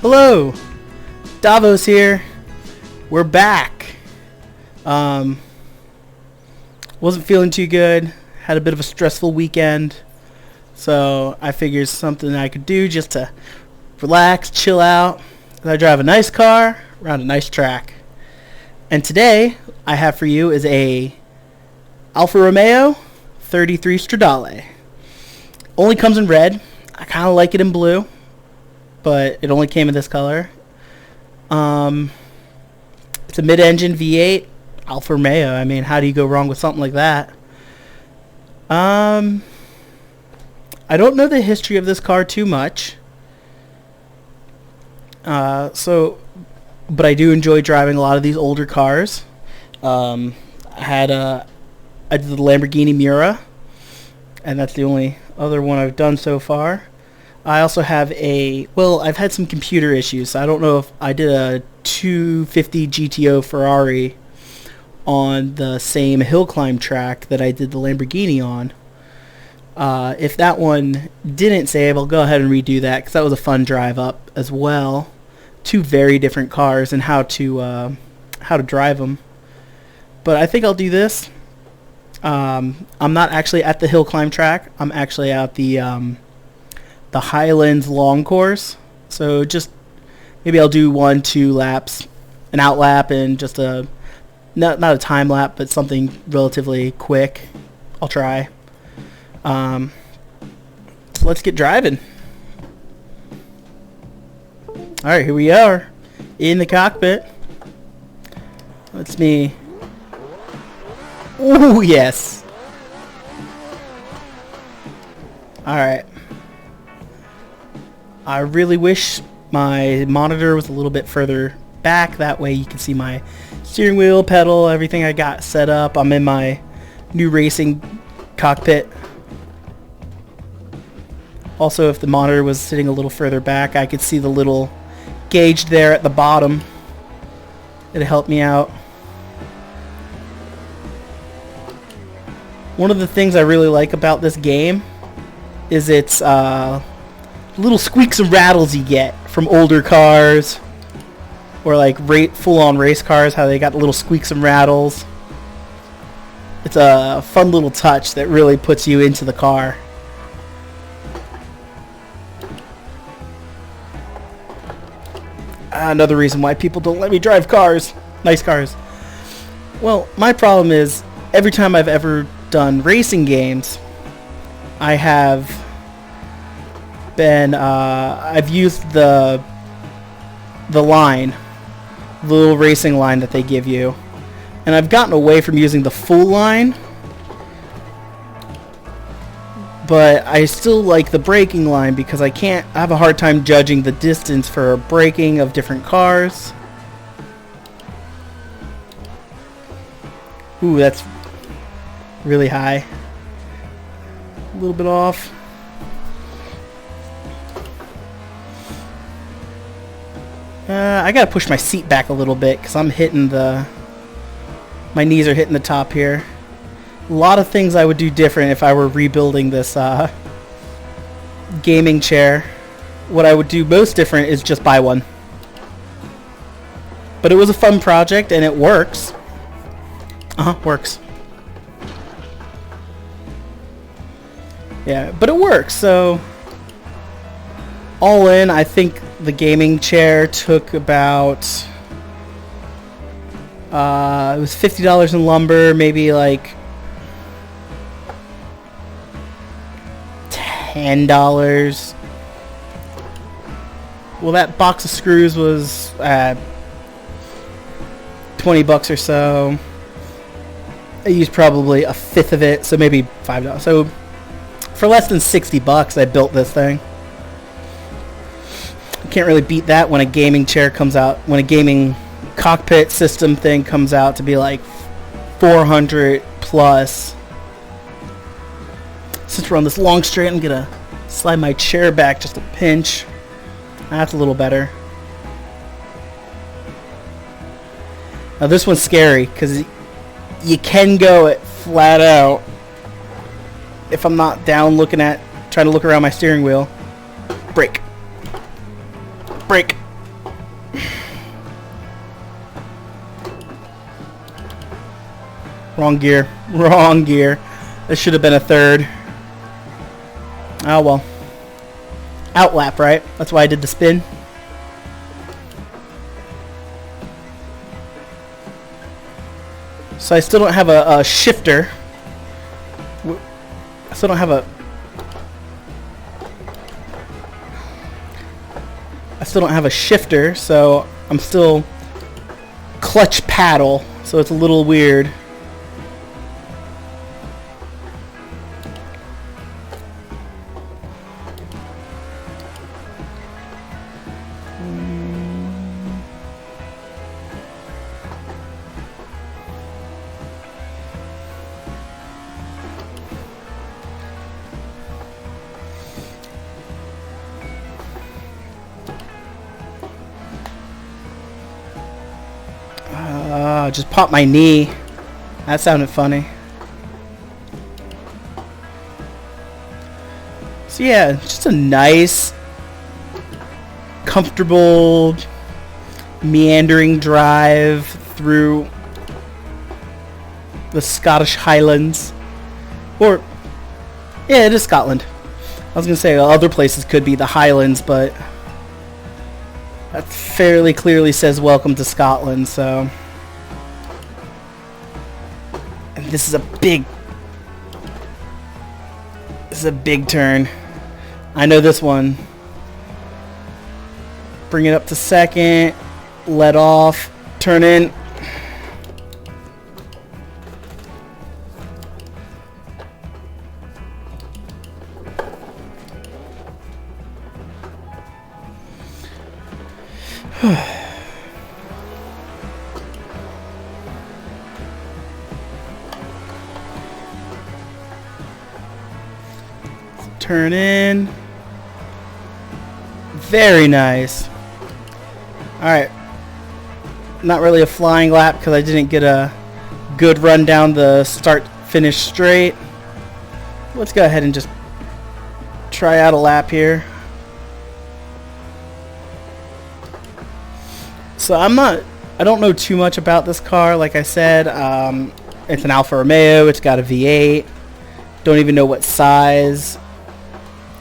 Hello, Davos here. We're back. Wasn't feeling too good. Had a bit of a stressful weekend. So I figured something I could do just to relax, chill out. I drive a nice car around a nice track. And today I have for you is a Alfa Romeo 33 Stradale. Only comes in red. I kind of like it in blue, but it only came in this color. It's a mid-engine V8 Alfa Romeo. I mean, how do you go wrong with something like that? I don't know the history of this car too much. But I do enjoy driving a lot of these older cars. I did the Lamborghini Miura, and that's the only other one I've done so far. I also have I've had some computer issues. So I don't know if I did a 250 GTO Ferrari on the same hill climb track that I did the Lamborghini on. If that one didn't save, I'll go ahead and redo that because that was a fun drive up as well. Two very different cars and how to drive them. But I think I'll do this. I'm not actually at the hill climb track. I'm actually at the Highlands long course. So just maybe I'll do 1-2 laps, an out lap, and just not a time lap, but something relatively quick. I'll try. So let's get driving. Alright, here we are in the cockpit. Let's me. Ooh, yes. Alright. I really wish my monitor was a little bit further back. That way you can see my steering wheel, pedal, everything I got set up. I'm in my new racing cockpit. Also, if the monitor was sitting a little further back, I could see the little gauge there at the bottom. It'd help me out. One of the things I really like about this game is its little squeaks and rattles you get from older cars, or like full-on race cars, how they got little squeaks and rattles. It's a fun little touch that really puts you into the car. Another reason why people don't let me drive cars, nice cars. Well, my problem is every time I've ever done racing games, I have been I've used the line, the little racing line that they give you, and I've gotten away from using the full line, but I still like the braking line because I have a hard time judging the distance for braking of different cars. Ooh, that's really high. A little bit off. I gotta push my seat back a little bit because I'm hitting my knees are hitting the top here. A lot of things I would do different if I were rebuilding this gaming chair. What I would do most different is just buy one. But it was a fun project and it works. Works. Yeah, but it works, so all in, I think the gaming chair took about it was $50 in lumber, maybe like $10. Well, that box of screws was $20 or so. I used probably a fifth of it, so maybe $5. So for less than $60, I built this thing. Can't really beat that when a gaming chair comes out, when a gaming cockpit system thing comes out to be like 400 plus. Since we're on this long straight, I'm gonna slide my chair back just a pinch. That's a little better. Now this one's scary because you can go it flat out if I'm not down trying to look around my steering wheel. Brake. Brake. Wrong gear. Wrong gear. This should have been a third. Oh well. Outlap, right? That's why I did the spin. So I still don't have a shifter. I still don't have a... I still don't have a shifter, so I'm still clutch paddle, so it's a little weird. Just popped my knee. That sounded funny. So yeah, just a nice, comfortable, meandering drive through the Scottish Highlands. Or, yeah, it is Scotland. I was going to say other places could be the Highlands, but that fairly clearly says welcome to Scotland, so... This is a big turn. I know this one. Bring it up to second. Let off. Turn in. Turn in. Very nice. Alright. Not really a flying lap because I didn't get a good run down the start-finish straight. Let's go ahead and just try out a lap here. So I don't know too much about this car. Like I said, it's an Alfa Romeo. It's got a V8. Don't even know what size.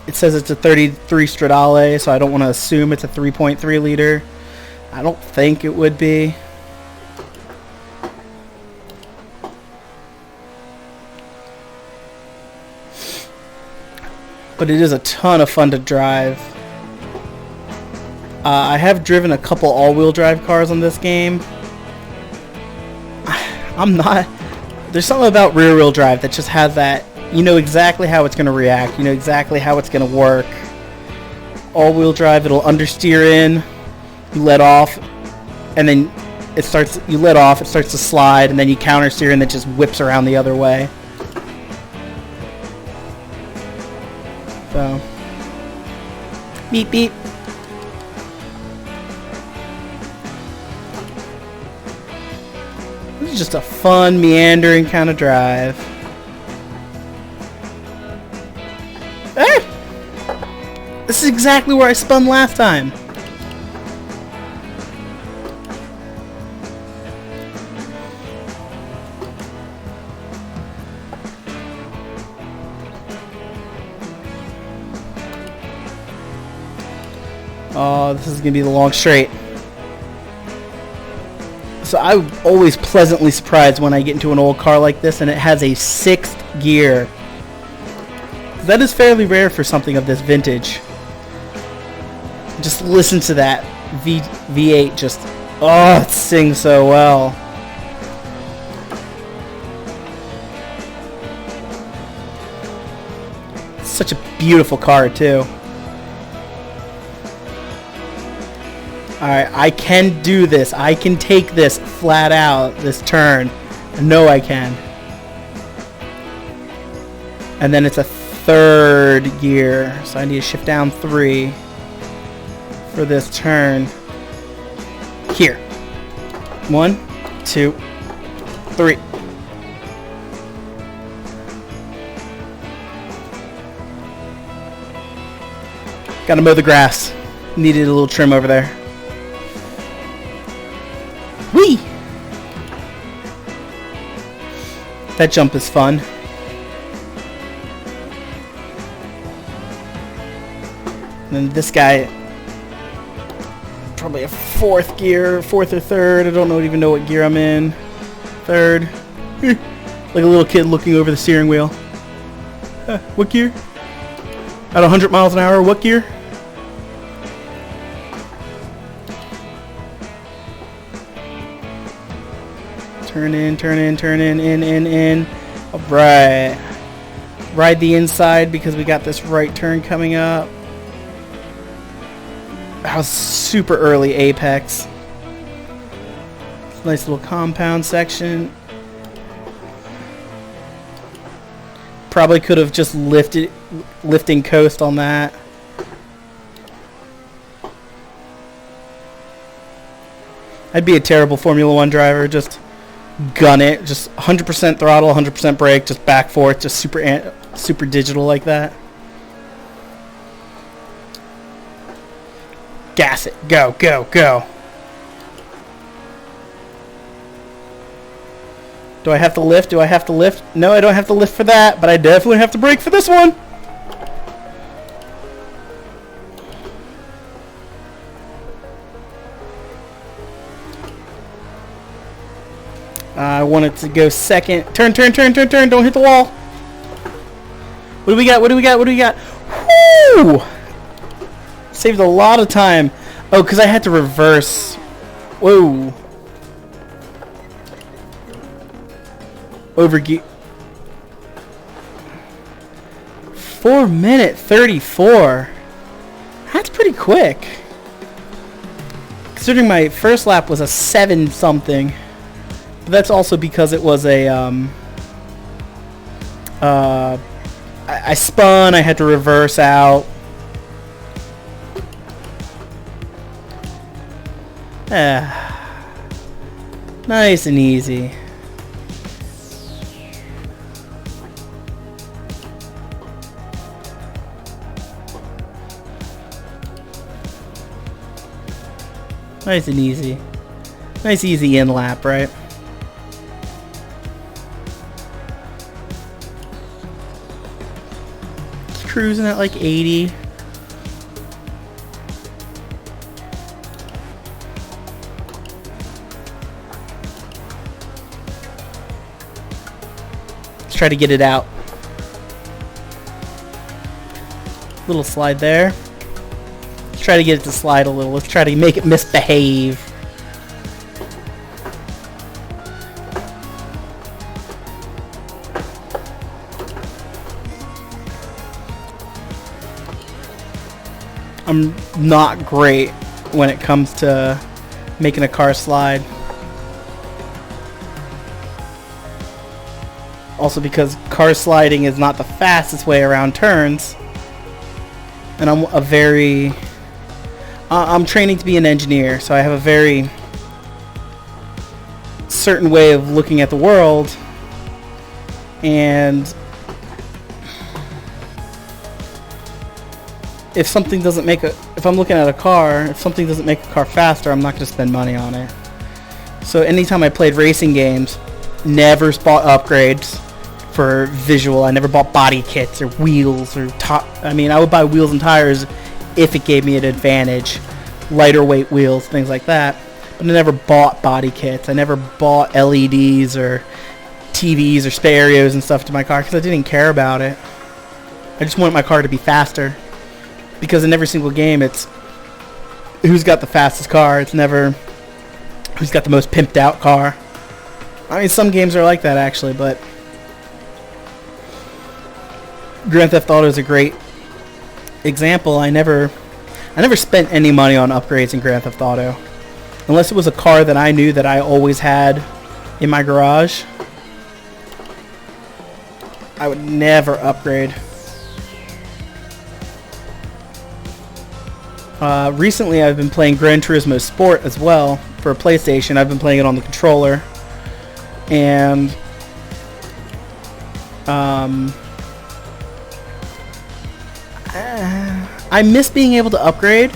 It says it's a 33 Stradale, so I don't want to assume it's a 3.3 liter. I don't think it would be. But it is a ton of fun to drive. I have driven a couple all-wheel drive cars on this game. There's something about rear-wheel drive that just has that. You know exactly how it's going to react. You know exactly how it's going to work. All-wheel drive, it'll understeer in. You let off, and then you let off, it starts to slide, and then you countersteer, and it just whips around the other way. So, beep beep. This is just a fun, meandering kind of drive. This is exactly where I spun last time. Oh, this is going to be the long straight. So I'm always pleasantly surprised when I get into an old car like this and it has a 6th gear. That is fairly rare for something of this vintage. Just listen to that V8 just, oh, it sings so well. Such a beautiful car too. Alright, I can do this. I can take this flat out, this turn. I know I can. And then it's a 3rd gear, so I need to shift down 3 for this turn. Here. 1, 2, 3. Gotta mow the grass. Needed a little trim over there. Whee! That jump is fun. And then this guy, probably a fourth or third. I don't even know what gear I'm in. Third. Like a little kid looking over the steering wheel. What gear? At 100 miles an hour, what gear? Turn in, in. Alright. Ride the inside because we got this right turn coming up. That was super early apex. Nice little compound section. Probably could have just lifting coast on that. I'd be a terrible Formula 1 driver. Just gun it, just 100% throttle, 100% brake, just back forth, just super digital like that. Gas it, go, go, go. Do I have to lift? Do I have to lift? No, I don't have to lift for that, but I definitely have to brake for this one. I want it to go second. Turn. Don't hit the wall. What do we got? Woo! Saved a lot of time. Oh, because I had to reverse. Whoa. Overgear. 4:34. That's pretty quick. Considering my first lap was a 7 something. But that's also because it was a I spun, I had to reverse out. Nice and easy. Nice and easy. Nice easy in lap, right? Cruising at like 80. Let's try to get it out. Little slide there. Let's try to get it to slide a little. Let's try to make it misbehave. I'm not great when it comes to making a car slide. Also because car sliding is not the fastest way around turns. And I'm training to be an engineer, so I have a very certain way of looking at the world. And if something doesn't make if I'm looking at a car, if something doesn't make a car faster, I'm not going to spend money on it. So anytime I played racing games, never bought upgrades for visual. I never bought body kits or wheels or I would buy wheels and tires if it gave me an advantage, lighter weight wheels, things like that. But I never bought body kits. I never bought LEDs or TVs or stereos and stuff to my car because I didn't care about it. I just wanted my car to be faster. Because in every single game, it's who's got the fastest car. It's never who's got the most pimped out car. I mean, some games are like that actually, but Grand Theft Auto is a great example. I never spent any money on upgrades in Grand Theft Auto, unless it was a car that I knew that I always had in my garage. I would never upgrade. Recently I've been playing Gran Turismo Sport as well for a PlayStation. I've been playing it on the controller, and I miss being able to upgrade.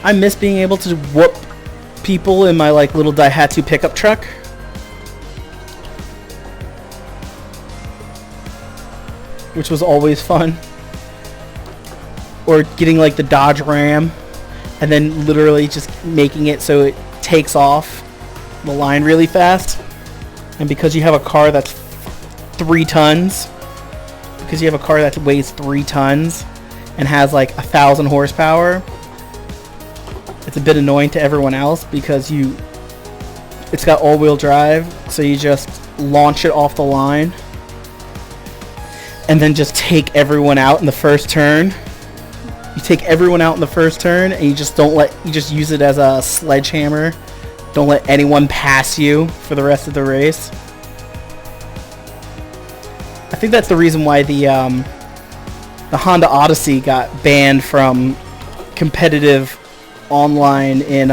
I miss being able to whoop people in my like little Daihatsu pickup truck. which was always fun. Or getting like the Dodge Ram and then literally just making it so it takes off the line really fast. And because you have a car that's 3 tons, because you have a car that weighs 3 tons and has like 1,000 horsepower, it's a bit annoying to everyone else because it's got all-wheel drive, so you just launch it off the line and then just take everyone out in the first turn. You take everyone out in the first turn and you just use it as a sledgehammer. Don't let anyone pass you for the rest of the race. I think that's the reason why the Honda Odyssey got banned from competitive online in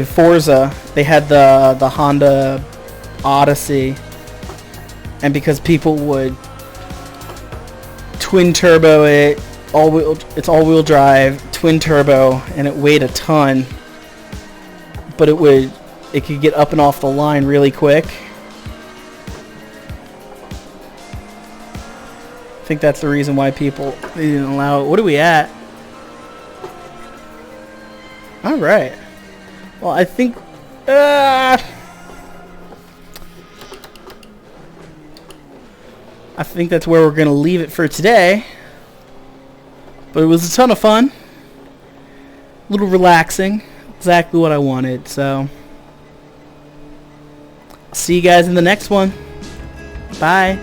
Forza. They had the Honda Odyssey, and because people would twin turbo it, it's all-wheel drive, twin turbo, and it weighed a ton, but it could get up and off the line really quick. I think that's the reason why people didn't allow it. What are we at? Alright. Well, I think that's where we're going to leave it for today. But it was a ton of fun. A little relaxing. Exactly what I wanted. So, see you guys in the next one. Bye.